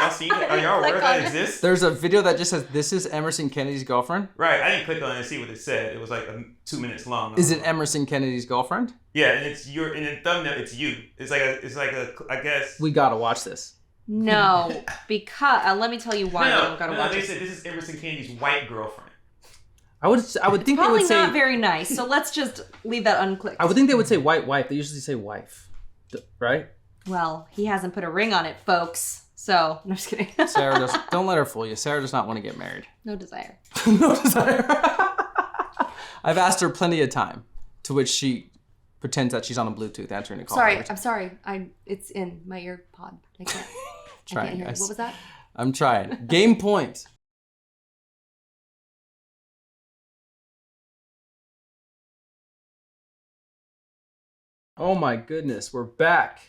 y'all seen it? Are y'all aware that exists? There's a video that just says, "This is Emerson Kennedy's girlfriend." Right. I didn't click on it to see what it said. It was like 2 minutes long. Is it Emerson Kennedy's girlfriend? Yeah, and it's in the thumbnail. It's you. It's like a. I guess. We gotta watch this. No, because let me tell you why we don't gotta watch They it. said this is Emerson Kennedy's white girlfriend. I would think they would say probably not very nice. So let's just leave that unclicked. I would think they would say white wife. They usually say wife, right? Well, he hasn't put a ring on it, folks. So I'm just kidding. Sarah don't let her fool you. Sarah does not want to get married. No desire. No desire. I've asked her plenty of time, to which she pretends that she's on a Bluetooth answering a call. I'm sorry. It's in my ear pod. I can't. Trying, I can't hear. guys. What was that? I'm trying. Game point. Oh my goodness, we're back.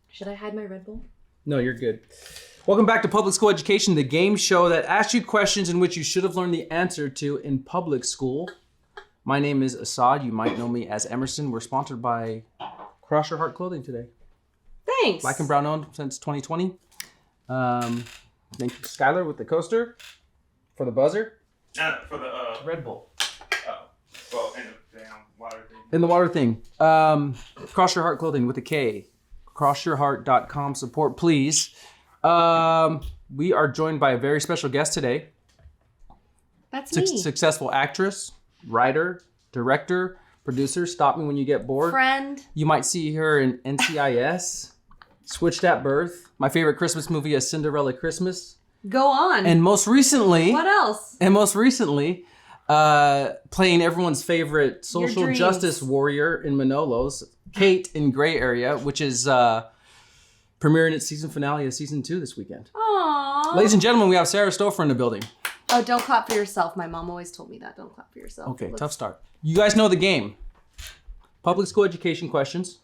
Should I hide my Red Bull? No, you're good. Welcome back to Public School Education, the game show that asks you questions in which you should have learned the answer to in public school. My name is Assad. You might know me as Emerson. We're sponsored by Cross Your Heart Clothing today. Thanks. Black and brown owned since 2020. Thank you, SKYLAR, with the coaster for the buzzer. For the Red Bull. Well, in the damn water thing. In the water thing. Cross Your Heart Clothing with a K. CrossYourHeart.com. Support, please. We are joined by a very special guest today. That's me. Successful actress, writer, director, producer. Stop me when you get bored. Friend. You might see her in NCIS, Switched at Birth, my favorite Christmas movie, A Cinderella Christmas. Go on. And most recently... What else? And most recently, playing everyone's favorite social justice warrior in Manolos, Kate in Gray Area, which is premiering its season finale of season 2 this weekend. Aww. Ladies and gentlemen, we have Sarah Stouffer in the building. Oh, don't clap for yourself. My mom always told me that. Don't clap for yourself. Okay, tough start. You guys know the game. Public school education questions.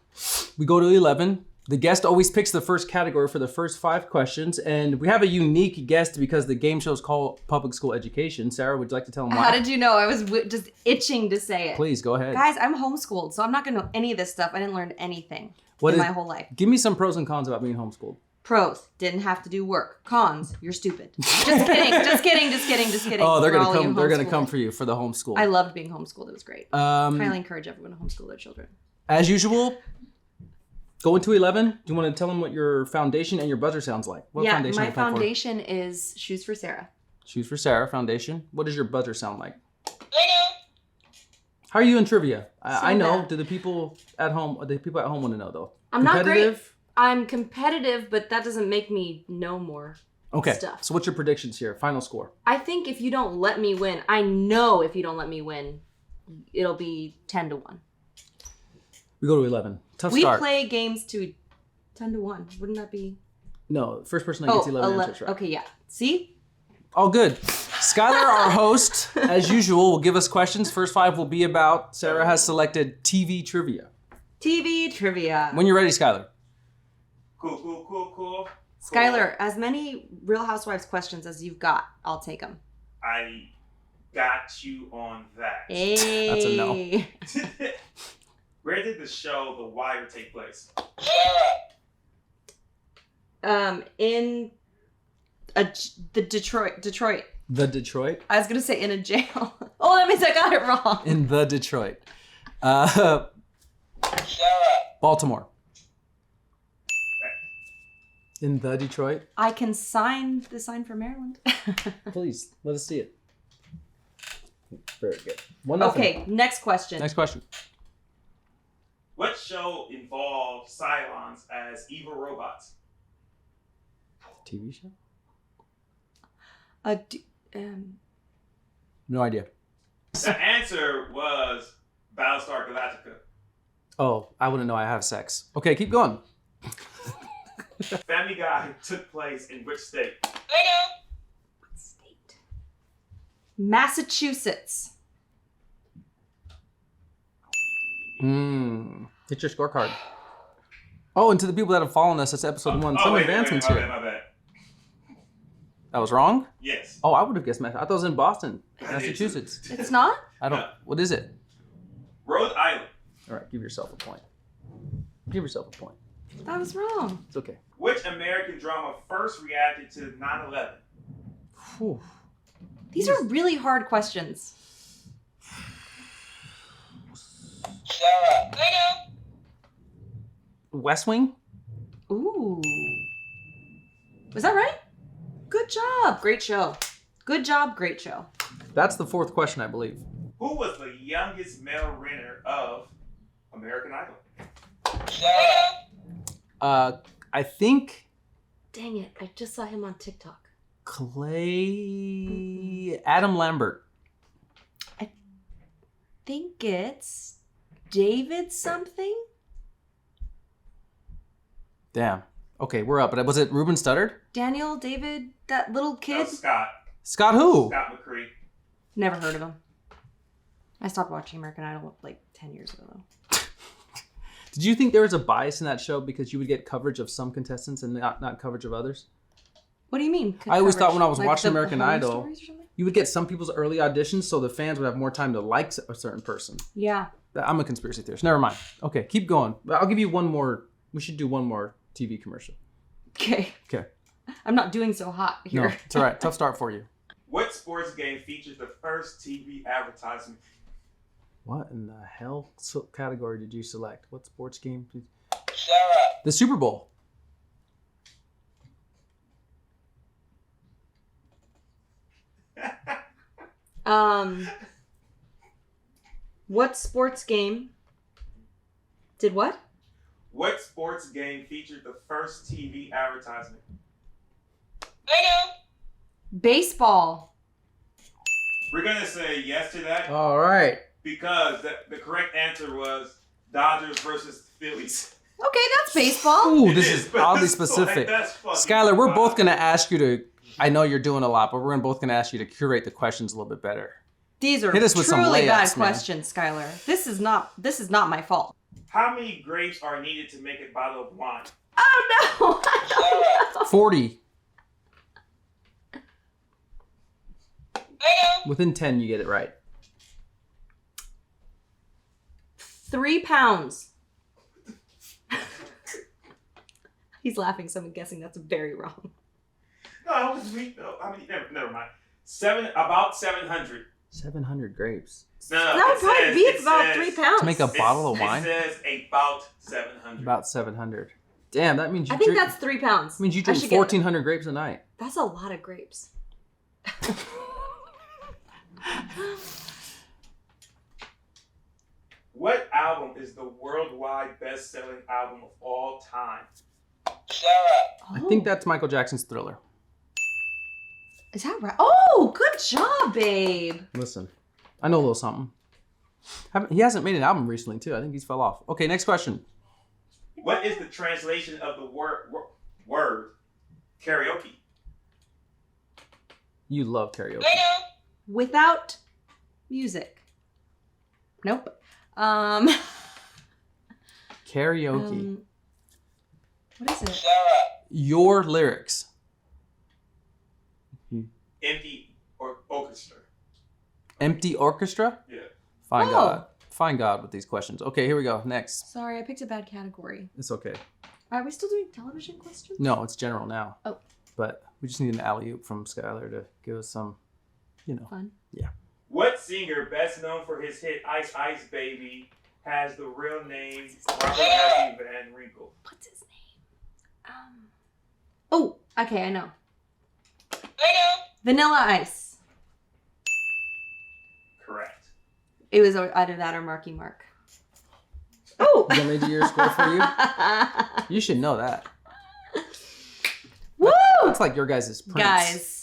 We go to 11. The guest always picks the first category for the first 5 questions, and we have a unique guest because the game show is called Public School Education. Sarah, would you like to tell them why? How did you know? I was just itching to say it. Please, go ahead. Guys, I'm homeschooled, so I'm not going to know any of this stuff. I didn't learn anything in my whole life. Give me some pros and cons about being homeschooled. Pros, didn't have to do work. Cons, you're stupid. Just kidding. Oh, they're For all gonna you they're gonna homeschoolers. come for you for the homeschool. I loved being homeschooled. It was great. Highly encourage everyone to homeschool their children. As usual, go into 11. Do you want to tell them what your foundation and your buzzer sounds like? What foundation my are you playing for? foundation is Shoes for Sarah. Shoes for Sarah foundation. What does your buzzer sound like? How are you in trivia? I know. bad. Do the people at home want to know though? I'm not great. I'm competitive, but that doesn't make me know more Okay. stuff. So what's your predictions here? Final score. I think if you don't let me win, I know if you don't let me win, it'll be 10-1. We go to 11. Tough We start. play games to 10-1. Wouldn't that be? No, first person that gets 11 answers right. Okay, yeah. See? All good. SKYLAR, our host, as usual, will give us questions. First 5 will be about, Sarah has selected TV trivia. TV trivia. When you're ready, SKYLAR. Cool. Skylar, as many Real Housewives questions as you've got, I'll take them. I got you on that. Hey. That's a no. Where did the show The Wire take place? In the Detroit. The Detroit. I was gonna say in a jail. Oh, that means I got it wrong. In the Detroit. Baltimore. In the Detroit. I can sign the sign for Maryland. Please, let us see it. Very good. 1-0. Okay, next question. Next question. What show involved Cylons as evil robots? TV show? No idea. The answer was Battlestar Galactica. Oh, I wouldn't know I have sex. Okay, keep going. Family Guy took place in which state? What state? Massachusetts. Hit your scorecard. Oh, and to the people that have followed us, that's episode 1. Some advancements here. My bad. That was wrong? Yes. Oh, I would have guessed I thought it was in Boston, Massachusetts. It's not? I don't. What is it? Rhode Island. All right, give yourself a point. Give yourself a point. That was wrong. It's okay. Which American drama first reacted to 9/11? Whew. These are really hard questions. West Wing? Ooh. Was that right? Good job. Great show. Good job. Great show. That's the fourth question, I believe. Who was the youngest male winner of American Idol? I think Dang it. I just saw him on TikTok. Adam Lambert. Think it's David something? Damn. Okay, we're up. But was it Ruben Studdard? Daniel, David, that little kid? Scott. Scott who? Scott McCree. Never heard of him. I stopped watching American Idol like 10 years ago, though. Did you think there was a bias in that show because you would get coverage of some contestants and not coverage of others? What do you mean? I always thought when I was Like watching the American home Idol, stories or something? you would get some people's early auditions so the fans would have more time to like a certain person. Yeah. I'm a conspiracy theorist. Never mind. Okay, keep going. I'll give you one more. We should do one more TV commercial. Okay. Okay. I'm not doing so hot here. No, it's all right. Tough start for you. What sports game featured the first TV advertisement? What in the hell category did you select? What sports game? The Super Bowl. What sports game did what? What sports game featured the first TV advertisement? Baseball. We're going to say yes to that All right. because the correct answer was Dodgers versus Phillies. Okay, that's baseball. Ooh, It this is, is but oddly that's specific. that's fucking Skylar, we're wild. both going to ask you to, I know you're doing a lot, but we're both going to ask you to curate the questions a little bit better. These are Hit us with some truly bad layups, man. questions, Skylar. This is not my fault. How many grapes are needed to make a bottle of wine? Oh no! I don't know. 40. Within 10, you get it right. 3 pounds. He's laughing, so I'm guessing that's very wrong. No, I was weak though. I mean, never mind. About 700. 700 grapes. No, That would probably be about 3 pounds. To make a bottle of wine? It says about 700. About 700. Damn, that means you I think drink, that's 3 pounds. means you I drink should get it. 1,400 grapes a night. That's a lot of grapes. What album is the worldwide best-selling album of all time? I think that's Michael Jackson's Thriller. Is that right? Oh, good job, babe. Listen, I know a little something. He hasn't made an album recently, too. I think he's fell off. Okay, next question. What is the translation of the word karaoke? You love karaoke. Without music. Nope. Karaoke. What is it? Your lyrics. Empty or orchestra? Empty orchestra? Yeah. Find Oh. God. Find God with these questions. Okay, here we go. Next. Sorry, I picked a bad category. It's okay. Are we still doing television questions? No, it's general now. Oh. But we just need an alley-oop from Skylar to give us some, Fun. Yeah. What singer, best known for his hit Ice Ice Baby, has the real name Robert Matthew Van Winkle? What's his name? Oh, okay, I know. Vanilla Ice. Correct. It was either that or Marky Mark. Oh! Is that made your score for you? You should know that. Woo! That's like your guys' Prince. Guys.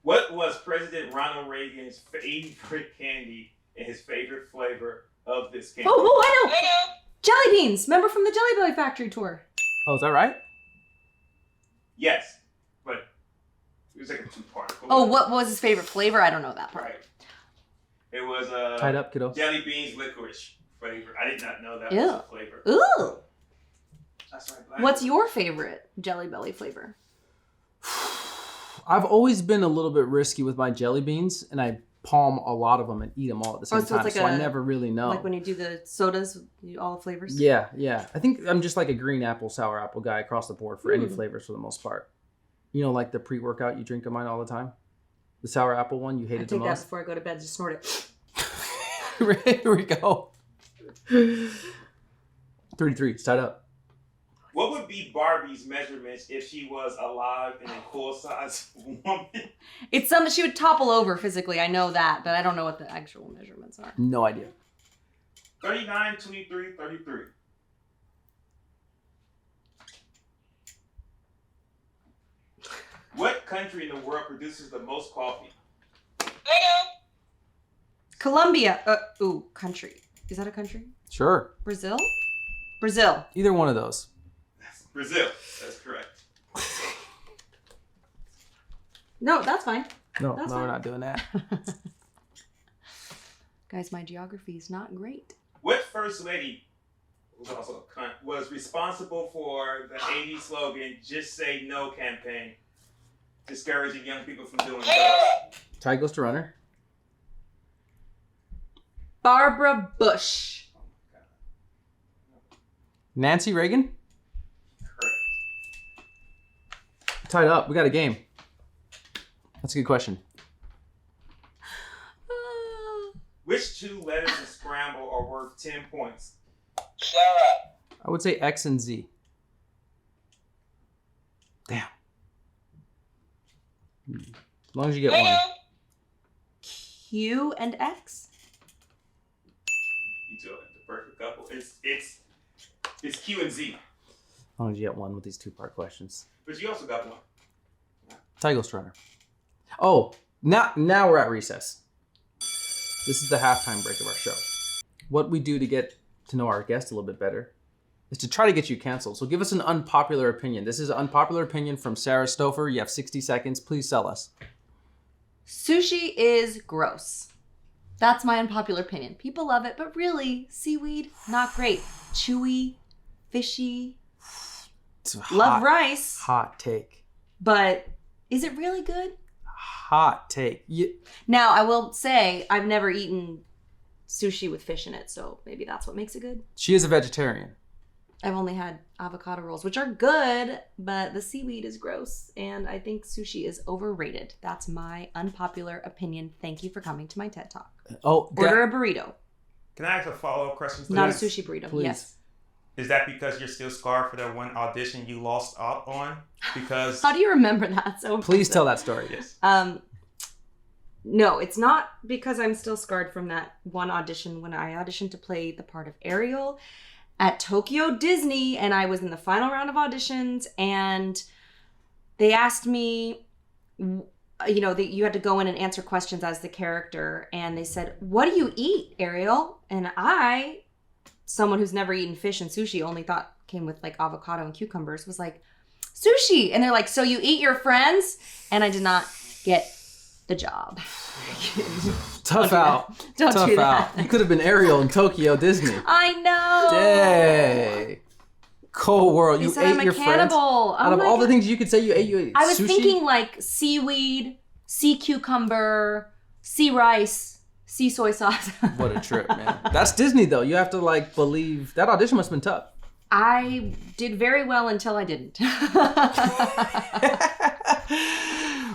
What was President Ronald Reagan's favorite candy and his favorite flavor of this candy? Oh, I know! Jelly beans! Remember from the Jelly Belly factory tour? Oh, is that right? Yes, but it was like a two-part. Oh, what was his favorite flavor? I don't know that part. Right. It was Tied up, kiddo. jelly beans licorice flavor. I did not know that Ew. was a flavor. Ooh! That's right. Black. What's your favorite Jelly Belly flavor? I've always been a little bit risky with my jelly beans, and I palm a lot of them and eat them all at the same so it's time. So I never really know. Like when you do the sodas, all the flavors? Yeah. I think I'm just like a green apple, sour apple guy across the board for any flavors for the most part. You know, like the pre-workout you drink of mine all the time? The sour apple one, you hate it the most? I take that before I go to bed, just snort it. Here we go. 33, it's tied up. What would be Barbie's measurements if she was alive and a full-size woman? It's something she would topple over physically. I know that, but I don't know what the actual measurements are. No idea. 39, 23, 33. What country in the world produces the most coffee? Colombia. Country. Is that a country? Sure. Brazil? Brazil. Either one of those. Brazil. That's correct. No, that's fine. No, That's we're fine. not doing that. Guys, my geography is not great. What first lady, who's also a cunt, was responsible for the 80s slogan, Just Say No campaign, discouraging young people from doing drugs? Tie goes to runner. Barbara Bush. Nancy Reagan? Correct. Tied up. We got a game. That's a good question. Which two letters in Scramble are worth 10 points? I would say X and Z. Damn. As long as you get one. Q and X? You two are the perfect couple. It's Q and Z. As long as you get one with these two-part questions. But you also got one. Tie goes to runner. Oh, now we're at recess. This is the halftime break of our show. What we do to get to know our guest a little bit better is to try to get you canceled. So give us an unpopular opinion. This is an unpopular opinion from Sarah Stouffer. You have 60 seconds. Please sell us. Sushi is gross. That's my unpopular opinion. People love it, but really, seaweed, not great. Chewy, fishy. Love rice. Hot take. But is it really good? Hot take. Now, I will say I've never eaten sushi with fish in it, so maybe that's what makes it good. She is a vegetarian. I've only had avocado rolls, which are good, but the seaweed is gross, and I think sushi is overrated. That's my unpopular opinion. Thank you for coming to my TED Talk. Order a burrito. Can I ask a follow-up question? Not a sushi burrito. Please. Yes. Is that because you're still scarred for that one audition you lost out on? Because How do you remember that? So Please tell that story. Yes. No, it's not because I'm still scarred from that one audition when I auditioned to play the part of Ariel at Tokyo Disney, and I was in the final round of auditions, and they asked me, you know, that you had to go in and answer questions as the character, and they said, "What do you eat, Ariel?" And I, someone who's never eaten fish and sushi, only thought came with like avocado and cucumbers, was like, "Sushi." And they're like, "So you eat your friends?" And I did not get the job. Tough out. Don't Tough do out. that. You could have been Ariel in Tokyo Disney. I know. Dang. Cold world. They You said ate I'm a your cannibal. friends. Out of all the things you could say, you ate I was sushi? thinking like seaweed, sea cucumber, sea rice, sea soy sauce. What a trip, man. That's Disney, though. You have to like believe that audition must have been tough. I did very well until I didn't.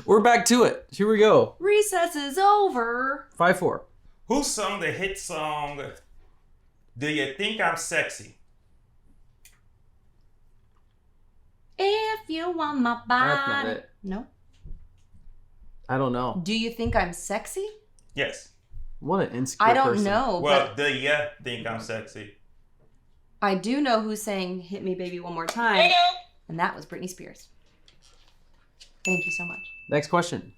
We're back to it. Here we go. Recess is over. 5-4. Who sung the hit song, Do You Think I'm Sexy? If you want my body. That's not it. No. I don't know. Do you think I'm sexy? Yes. What an insecure I don't person. know. Well, do you think I'm sexy? I do know who's saying "Hit Me, Baby, One More Time," and that was Britney Spears. Thank you so much. Next question.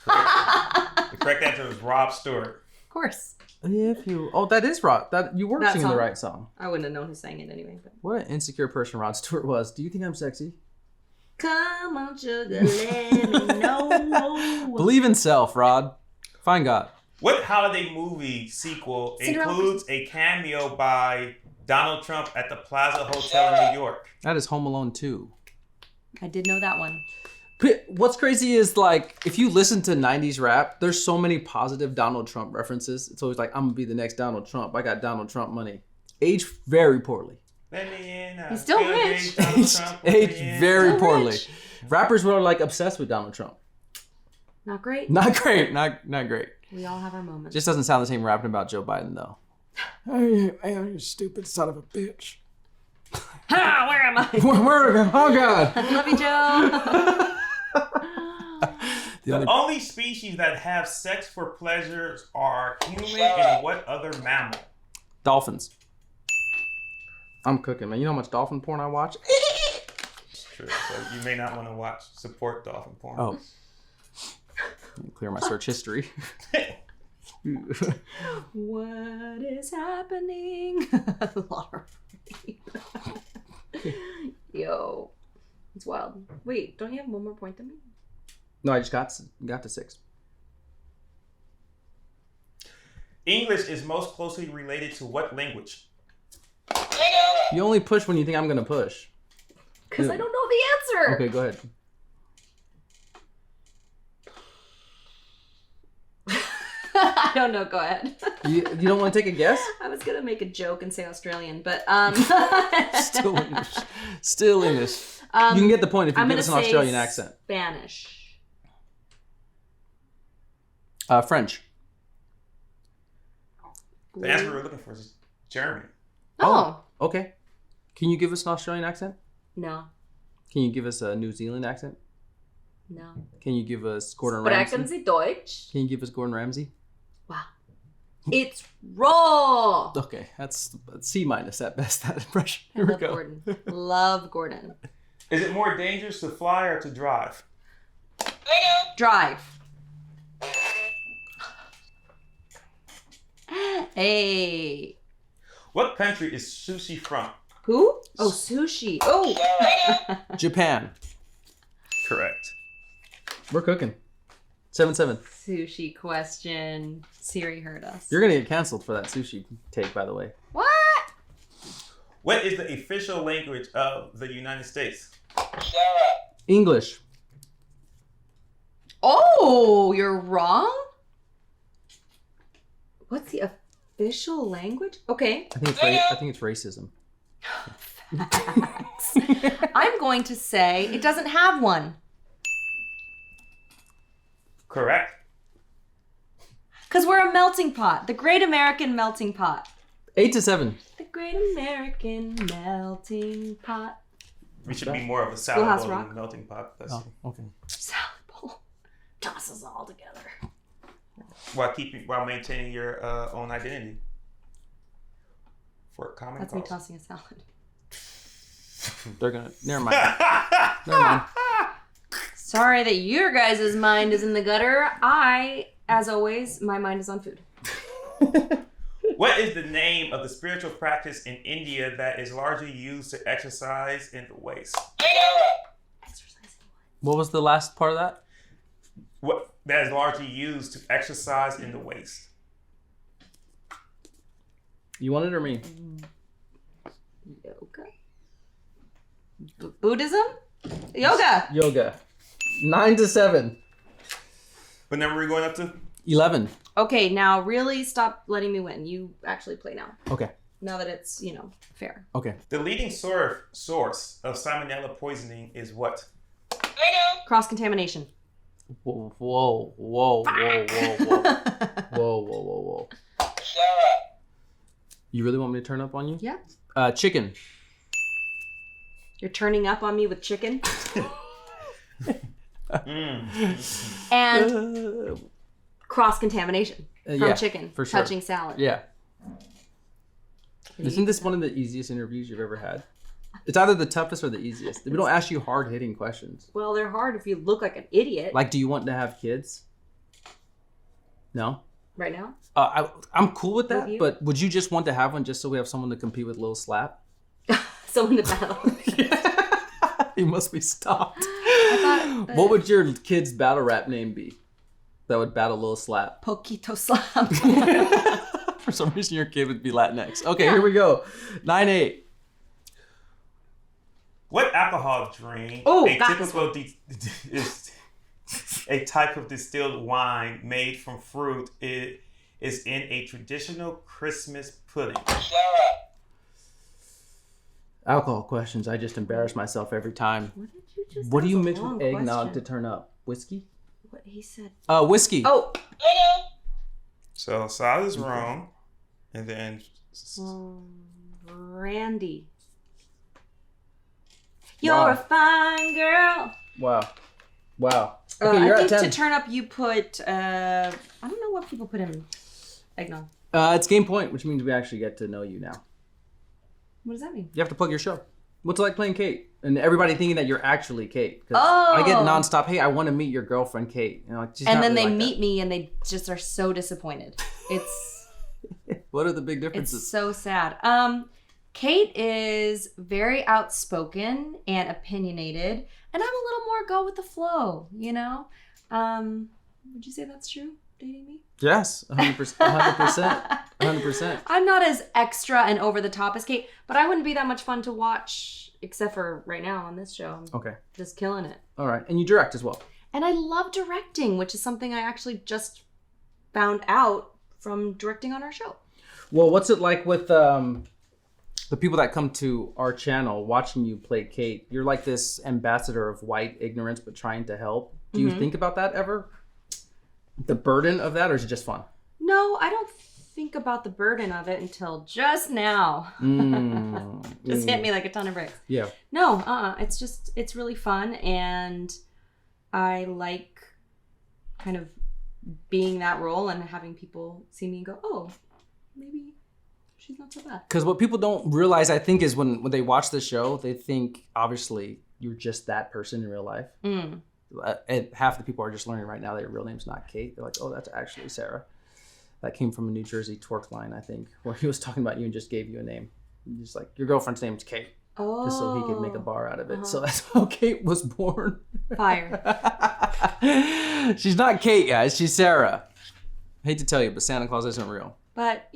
The correct answer is Rob Stewart. Of course. If you... Oh, that is Rod. That you were That singing the song. right song. I wouldn't have known who sang it anyway. But. What an insecure person Rod Stewart was. Do you think I'm sexy? Come on, sugar, let me know. Believe in self, Rod. Find God. What holiday movie sequel Cinderella includes a cameo by Donald Trump at the Plaza Hotel in New York? That is Home Alone 2. I did know that one. What's crazy is like if you listen to 90s rap, there's so many positive Donald Trump references. It's always like, I'm gonna be the next Donald Trump. I got Donald Trump money. Aged very poorly. Let me in. He's still rich. Aged very Still poorly. rich. Rappers were like obsessed with Donald Trump. Not great. Not great. Not great. We all have our moments. Just doesn't sound the same rapping about Joe Biden though. Hey, man, you stupid son of a bitch. Ha! Where am I? Where? Oh God. Love you, Joe. The only species that have sex for pleasure are human and what other mammal? Dolphins. I'm cooking, man. You know how much dolphin porn I watch? It's true. So you may not want to support dolphin porn. Oh. Let me clear my search history. What is happening? Yo. It's wild. Wait, don't you have one more point than me? No, I just got to 6. English is most closely related to what language? You only push when you think I'm going to push. Because I don't know the answer. Okay, go ahead. I don't know. Go ahead. You don't want to take a guess? I was going to make a joke and say Australian, but... Still English. Still English. You can get the point if you give us an Australian accent. Spanish. French. The answer we were looking for is German. Oh. Okay. Can you give us an Australian accent? No. Can you give us a New Zealand accent? No. Can you give us Gordon Ramsay? Sprechen Sie Deutsch? Can you give us Gordon Ramsay? Wow. It's raw. Okay, that's C- at best, that impression. I Here we love go. Gordon. Love Gordon. Is it more dangerous to fly or to drive? Drive. Hey. What country is sushi from? Who? Oh, sushi. Oh. Japan. Correct. We're cooking. 7-7. Sushi question. Siri heard us. You're gonna get canceled for that sushi take, by the way. What? What is the official language of the United States? English. Oh, you're wrong? What's the official language? Okay. I think it's racism. Facts. I'm going to say it doesn't have one. Correct. Because we're a melting pot. The great American melting pot. 8-7. The great American melting pot. We should be more of a salad Schoolhouse bowl Rock? than a melting pot. That's Okay. Salad bowl. Toss us all together. while maintaining your own identity. For a common That's cause. me tossing a salad. They're gonna. Never mind. Never mind. Sorry that your guys' mind is in the gutter. As always, my mind is on food. What is the name of the spiritual practice in India that is largely used to exercise in the waist? Exercising What was the last part of that? What that is largely used to exercise in the waist? You want it or me? Yoga? Buddhism? Yoga. Yoga. 9-7. What number are we going up to? 11. Okay, now really stop letting me win. You actually play now. Okay. Now that it's, fair. Okay. The leading source of salmonella poisoning is what? Cross-contamination. Whoa, whoa, whoa, whoa, whoa, whoa. Whoa, whoa, whoa, whoa. You really want me to turn up on you? Yeah. Chicken. You're turning up on me with chicken. Mm. And cross-contamination from Yeah, chicken. for sure. Touching salad. Yeah. Isn't this one of the easiest interviews you've ever had? It's either the toughest or the easiest. We don't ask you hard-hitting questions. Well, they're hard if you look like an idiot. Like, do you want to have kids? No? Right now? I'm cool with that, With you? but would you just want to have one just so we have someone to compete with Lil Slap? Someone to battle. He must be stopped. I thought What would your kid's battle rap name be? That would battle Lil Slap. Poquito Slap. For some reason, your kid would be Latinx. Okay, here we go. 9-8. What alcohol drink? Oh, a got this typical is a type of distilled wine made from fruit. It is in a traditional Christmas pudding. Alcohol questions. I just embarrass myself every time. What did you just? What do you That was a mix with long eggnog question. to turn up? Whiskey? What he said. Whiskey. Oh. So Sal is wrong, and then Randy. You're Wow. a fine girl. Wow. Okay, you're I at think 10. to turn up, you put. I don't know what people put in eggnog. It's game point, which means we actually get to know you now. What does that mean? You have to plug your show. What's it like playing Kate? And everybody thinking that you're actually Kate. 'Cause Oh. I get nonstop, hey, I want to meet your girlfriend, Kate. You know, she's And not then really they like meet me and they just are so disappointed. It's that. What are the big differences? it's so sad. Kate is very outspoken and opinionated, and I'm a little more go with the flow, you know? Would you say that's true, dating me? Yes, 100%. 100%. I'm not as extra and over the top as Kate, but I wouldn't be that much fun to watch, except for right now on this show. I'm Okay. just killing it. All right. And you direct as well. And I love directing, which is something I actually just found out from directing on our show. Well, what's it like with the people that come to our channel watching you play Kate? You're like this ambassador of white ignorance, but trying to help. Do you think about that ever? The burden of that, or is it just fun? No, I don't think about the burden of it until just now. Just hit me like a ton of bricks. Yeah. No, it's really fun, and I like kind of being that role and having people see me and go, oh, maybe she's not so bad. Because what people don't realize, I think, is when they watch the show, they think, obviously, you're just that person in real life. And half the people are just learning right now that your real name's not Kate. They're like, oh, that's actually Sarah. That came from a New Jersey twerk line, I think, where he was talking about you and just gave you a name. Just like, your girlfriend's name's Kate. Oh. Just so he could make a bar out of it. So that's how Kate was born. Fire. She's not Kate, guys. She's Sarah. I hate to tell you, but Santa Claus isn't real. But,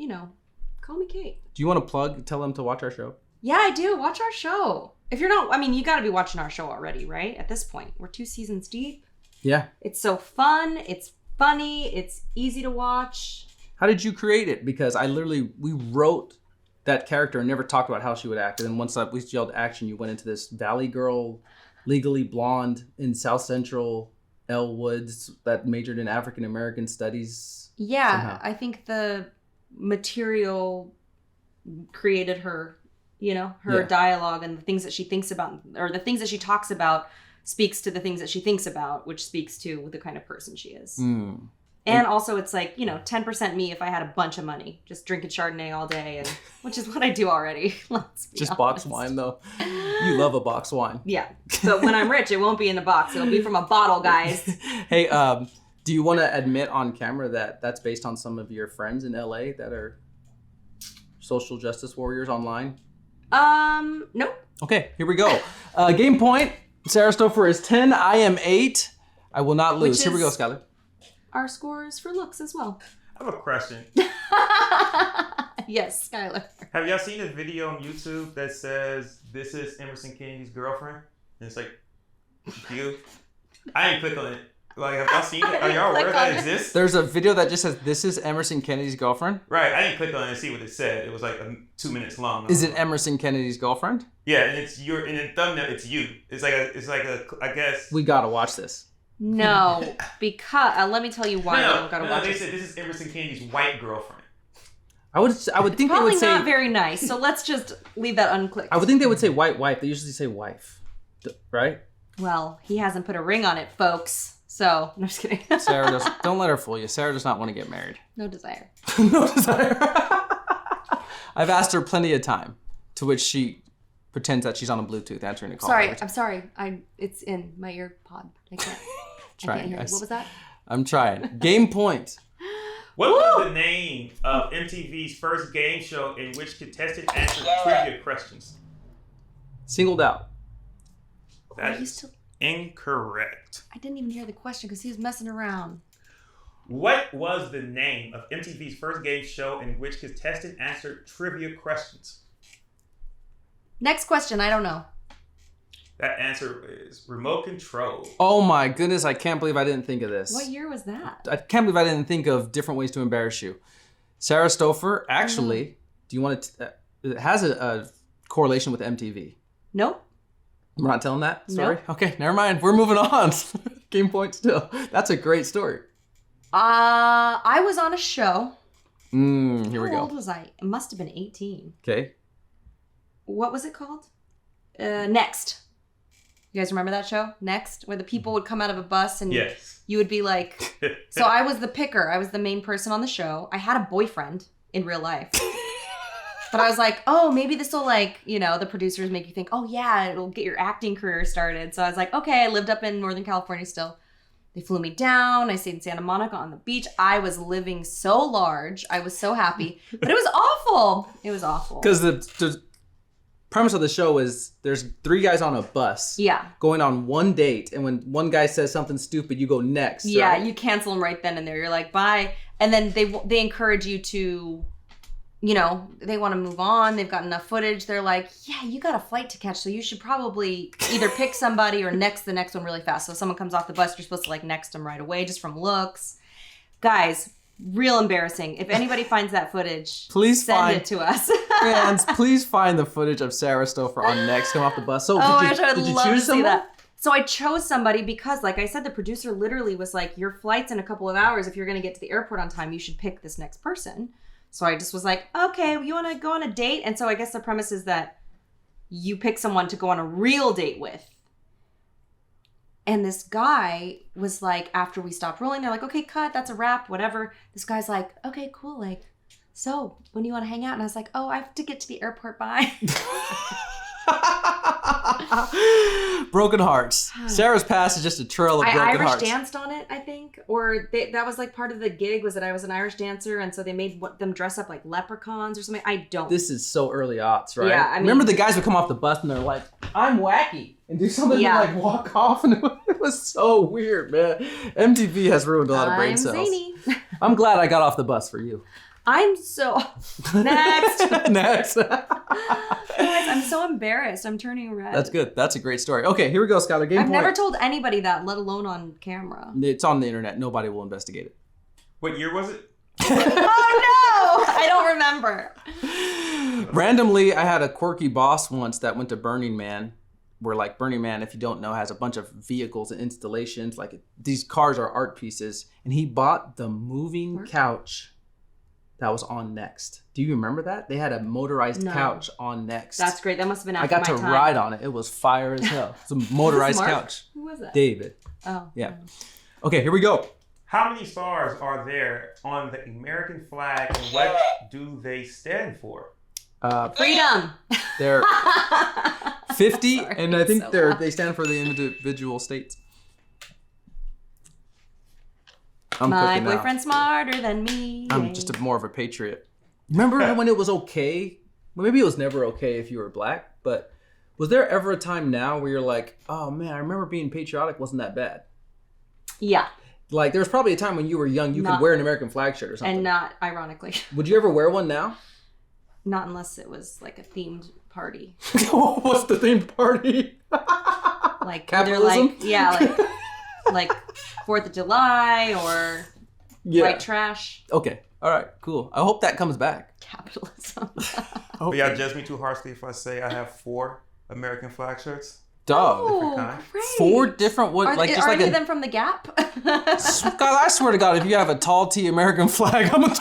call me Kate. Do you want to tell them to watch our show? Yeah, I do. Watch our show. If you're not, you got to be watching our show already, right? At this point, we're 2 seasons deep. Yeah. It's so fun. It's funny. It's easy to watch. How did you create it? Because we wrote that character and never talked about how she would act. And then once we yelled action, you went into this Valley girl, legally blonde in South Central Elle Woods that majored in African American studies. Yeah, somehow. I think the material created her, her dialogue and the things that she thinks about, or the things that she talks about speaks to the things that she thinks about, which speaks to the kind of person she is. And also it's like, 10% me if I had a bunch of money, just drinking Chardonnay all day, and which is what I do already. Let's be Just honest. box wine, though. You love a box wine. Yeah, but when I'm rich, it won't be in a box. It'll be from a bottle, guys. Hey, do you want to admit on camera that that's based on some of your friends in LA that are social justice warriors online? Nope. Okay, here we go. Game point. Sarah Stouffer is 10. I am 8. I will not lose. Which Here we go, is- Skylar. Our scores for looks as well. I have a question. Yes, Skylar. Have y'all seen a video on YouTube that says, this is Emerson Kennedy's girlfriend? And it's like, you? I ain't click on it. Like, have y'all seen it? Are y'all aware Click that on it. exists? There's a video that just says, this is Emerson Kennedy's girlfriend. Right, I didn't click on it and see what it said. It was like 2 minutes long. Is it Emerson Kennedy's girlfriend? Yeah, and it's in the thumbnail, it's you. It's like a, I guess. We gotta watch this. No, because let me tell you why we don't gotta watch they it. said this is Emerson Kennedy's white girlfriend. I would think they Probably would say. not very nice. So let's just leave that unclicked. I would think they would say white wife. They usually say wife, right? Well, he hasn't put a ring on it, folks. So I'm just kidding. Sarah don't let her fool you. Sarah does not want to get married. No desire. No desire. I've asked her plenty of time, to which she pretends that she's on a Bluetooth answering a call. Sorry, I'm sorry. It's in my ear pod. I can't. Trying, I can't hear. guys. What was that? I'm trying. Game point. What was the name of MTV's first game show in which contestants answered trivia questions? Singled out. That is incorrect. I didn't even hear the question because he was messing around. What was the name of MTV's first game show in which contestants answered trivia questions? Next question. I don't know. That answer is remote control. Oh my goodness, I can't believe I didn't think of this. What year was that? I can't believe I didn't think of different ways to embarrass you. Sarah Stouffer, actually, do you want to... it has a correlation with MTV. Nope. We're not telling that story? Nope. Okay, never mind. We're moving on. Game point still. That's a great story. I was on a show. Here we How old go. was I? It must have been 18. Okay. What was it called? Next. You guys remember that show? Next? Where the people would come out of a bus and Yes. you would be like... So I was the picker. I was the main person on the show. I had a boyfriend in real life. But I was like, oh, maybe this will like, you know, the producers make you think, oh yeah, it'll get your acting career started. So I was like, okay, I lived up in Northern California still. They flew me down. I stayed in Santa Monica on the beach. I was living so large. I was so happy. But it was awful. It was awful. Because the premise of the show is there's 3 guys on a bus going on one date. And when one guy says something stupid, you go next. Yeah, right? you cancel them right then and there. You're like, bye. And then they encourage you to... You know, they want to move on. They've got enough footage. They're like, yeah, you got a flight to catch. So you should probably either pick somebody or next the next one really fast. So if someone comes off the bus, you're supposed to like next them right away just from looks. Guys, real embarrassing. If anybody finds that footage, please send it to us. Fans, please find the footage of Sarah Stouffer on Next come off the bus. So I did you love choose to see someone? that. So I chose somebody because, like I said, the producer literally was like, your flight's in a couple of hours. If you're going to get to the airport on time, you should pick this next person. So I just was like, okay, you want to go on a date? And so I guess the premise is that you pick someone to go on a real date with. And this guy was like, after we stopped rolling, they're like, okay, cut, that's a wrap, whatever. This guy's like, okay, cool. Like, so when do you want to hang out? And I was like, oh, I have to get to the airport, bye. Broken hearts. Sarah's past is just a trail of broken I Irish hearts. danced on it, I think, or that was like part of the gig was that I was an Irish dancer, and so they made them dress up like leprechauns or something. I don't. This is so early aughts, right? Yeah, I mean, remember the guys would come off the bus and they're like, "I'm wacky," and do something Yeah. and like walk off, and it was so weird, man. MTV has ruined a lot of brain cells. Zany. I'm glad I got off the bus for you. I'm so next. Next. Guys, I'm so embarrassed. I'm turning red. That's good. That's a great story. Okay, here we go, Skylar. Game I've point. never told anybody that, let alone on camera. It's on the internet. Nobody will investigate it. What year was it? Oh no! I don't remember. Randomly, I had a quirky boss once that went to Burning Man, where like Burning Man, if you don't know, has a bunch of vehicles and installations. Like these cars are art pieces, and he bought the moving couch that was on Next. Do you remember that? They had a motorized couch on Next. That's great. That must have been I after got to my time. ride on it. It was fire as hell. It's a motorized Mark? couch. Who was that? David. Oh. Yeah. Okay, here we go. How many stars are there on the American flag, and what do they stand for? Freedom. They're 50, Sorry, and I think so they stand for the individual states. I'm My cooking now. boyfriend's smarter than me. I'm just more of a patriot. Remember when it was okay? Well, maybe it was never okay if you were black, but was there ever a time now where you're like, oh man, I remember being patriotic wasn't that bad? Yeah, Like there was probably a time when you were young, you could wear an American flag shirt or something. and not ironically. Would you ever wear one now? Not unless it was like a themed party. What's the themed party? Like Capitalism? Like, yeah, like 4th of July or white trash. Okay. All right. Cool. I hope that comes back. Capitalism. But y'all judge me too harshly if I say I have 4 American flag shirts. Dog. Oh, kind. great. 4 different what? Are, Like just are like any a. of them from the Gap? God, I swear to God, if you have a tall T American flag, I'm a.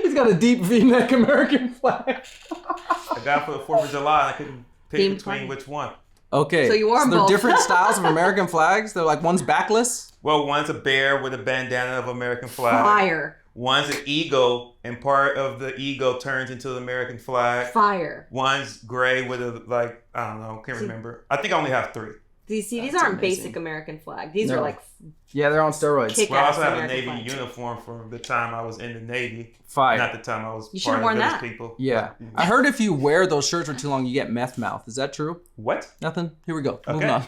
He's got a deep V-neck American flag. I got for the 4th of July, and I couldn't pick Themed between party. which one. Okay. So you wore them they're both. different styles of American flags. They're like one's backless. Well, one's a bear with a bandana of American flag. Fire. One's an eagle, and part of the eagle turns into the American flag. Fire. One's gray with a, like, I don't know, can't remember. I think I only have 3. These That's aren't amazing. basic American flag. These No. are like Yeah, they're on steroids. Kick- Well, I also Yes, have a American Navy flag. uniform from the time I was in the Navy. Fire. Not the time I was You part should've of worn those that. people. Yeah. I heard if you wear those shirts for too long, you get meth mouth. Is that true? What? Nothing? Here we go. Moving Okay. on.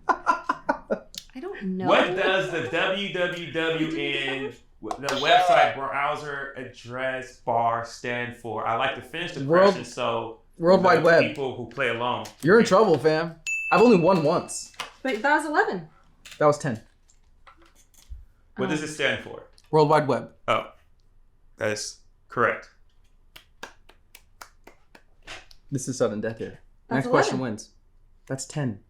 I don't know. What does the www the website browser address bar stand for? I like to finish the World- question, so World Wide Web. People who play along. You're in trouble, fam. I've only won once. But that was 11. That was 10. What does it stand for? World Wide Web. Oh, that is correct. This is sudden death here. That's Next question 11. wins. That's 10.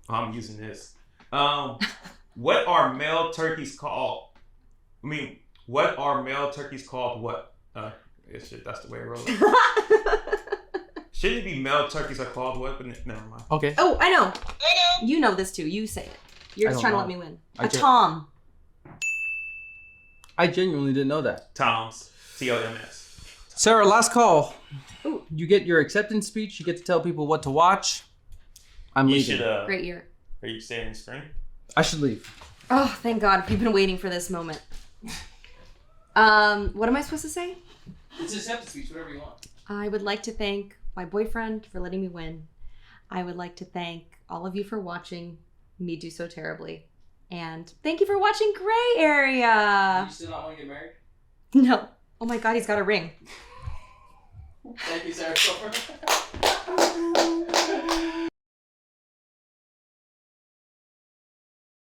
I'm using this. What are male turkeys called? I mean, what are male turkeys called? What? Shit, that's the way it rolls. Shouldn't it be male turkeys are called what? But never mind. Okay. Oh, I know. You know this too. You say it. You're I just don't trying to know. let me win. I A just- tom. I genuinely didn't know that. Toms. T-O-M-S. Sarah, last call. Ooh. You get your acceptance speech. You get to tell people what to watch. I'm You leaving. should, Great year. are you staying in screen? I should leave. Oh, thank God. We've been waiting for this moment. What am I supposed to say? It's acceptance speech, whatever you want. I would like to thank my boyfriend for letting me win. I would like to thank all of you for watching me do so terribly. And thank you for watching Gray Area. You still not want to get married? No. Oh my God, he's got a ring. Thank you, Sarah.